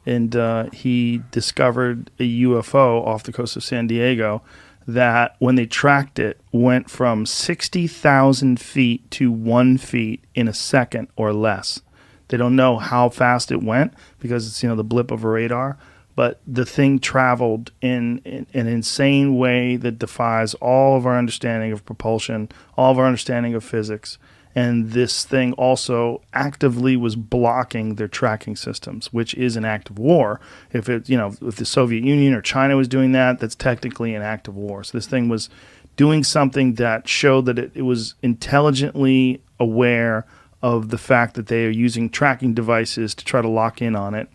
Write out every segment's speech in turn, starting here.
and he discovered a UFO off the coast of San Diego that, when they tracked it, went from 60,000 feet to 1 feet in a second or less. They don't know how fast it went because it's, the blip of a radar, but the thing traveled in an insane way that defies all of our understanding of propulsion, all of our understanding of physics. And this thing also actively was blocking their tracking systems, which is an act of war. If it, if the Soviet Union or China was doing that, that's technically an act of war. So this thing was doing something that showed that it was intelligently aware of the fact that they are using tracking devices to try to lock in on it.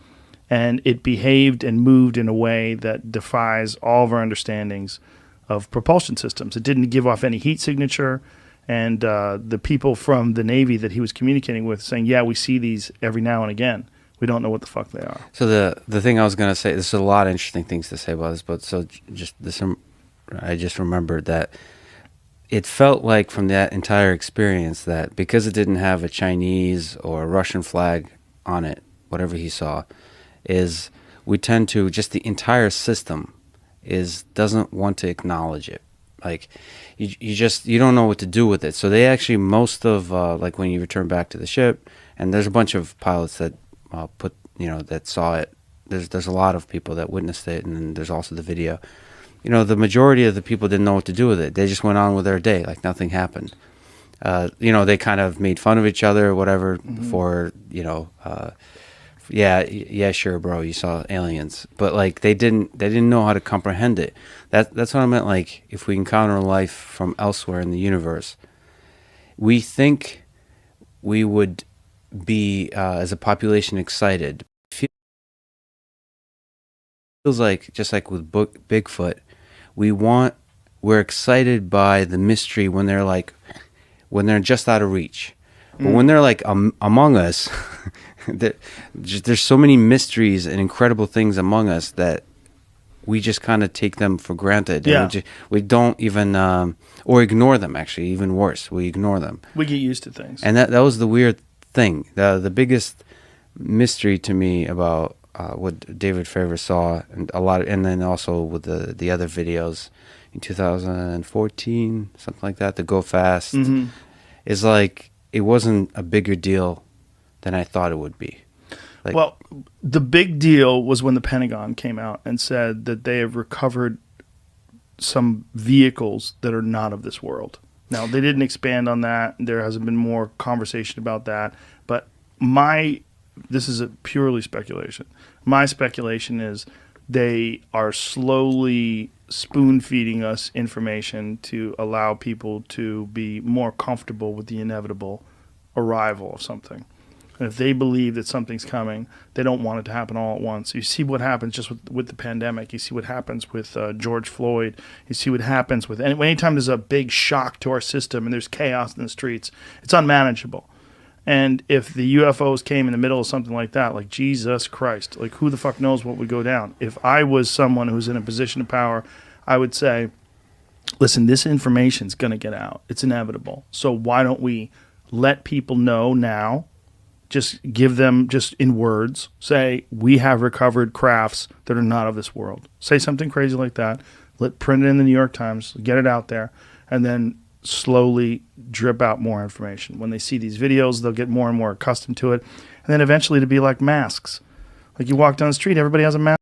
And it behaved and moved in a way that defies all of our understandings of propulsion systems. It didn't give off any heat signature. And the people from the Navy that he was communicating with saying, yeah, we see these every now and again. We don't know what the fuck they are. So the thing I was going to say, there's a lot of interesting things to say about this, but I just remembered that it felt like from that entire experience that because it didn't have a Chinese or a Russian flag on it, whatever he saw, is we tend to, just the entire system doesn't want to acknowledge it. Like you don't know what to do with it. So they actually, most of like when you return back to the ship, and there's a bunch of pilots that that saw it. There's a lot of people that witnessed it, and then there's also the video. The majority of the people didn't know what to do with it. They just went on with their day like nothing happened. They kind of made fun of each other or whatever for yeah, sure, bro, you saw aliens, but like they didn't know how to comprehend it. That's what I meant. Like, if we encounter life from elsewhere in the universe, we think we would be as a population excited. Feels like, just like with Bigfoot, we're excited by the mystery when they're just out of reach. But when they're like among us, there's so many mysteries and incredible things among us that we just kind of take them for granted. Yeah. And we don't even, or ignore them, actually, even worse. We ignore them. We get used to things. And that was the weird thing. The biggest mystery to me about what David Fravor saw, and then also with the other videos in 2014, something like that, the Go Fast, is like, it wasn't a bigger deal than I thought it would be. Like, well, the big deal was when the Pentagon came out and said that they have recovered some vehicles that are not of this world. Now, they didn't expand on that. There hasn't been more conversation about that. But this is a purely speculation. My speculation is they are slowly spoon-feeding us information to allow people to be more comfortable with the inevitable arrival of something. And if they believe that something's coming, they don't want it to happen all at once. You see what happens just with the pandemic. You see what happens with George Floyd. You see what happens with anytime there's a big shock to our system and there's chaos in the streets, it's unmanageable. And if the UFOs came in the middle of something like that, like Jesus Christ, like who the fuck knows what would go down? If I was someone who's in a position of power, I would say, listen, this information's going to get out. It's inevitable. So why don't we let people know now? Just give them, just in words, say, we have recovered crafts that are not of this world. Say something crazy like that. Print it in the New York Times, get it out there, and then slowly drip out more information. When they see these videos, they'll get more and more accustomed to it. And then eventually to be like masks. Like you walk down the street, everybody has a mask.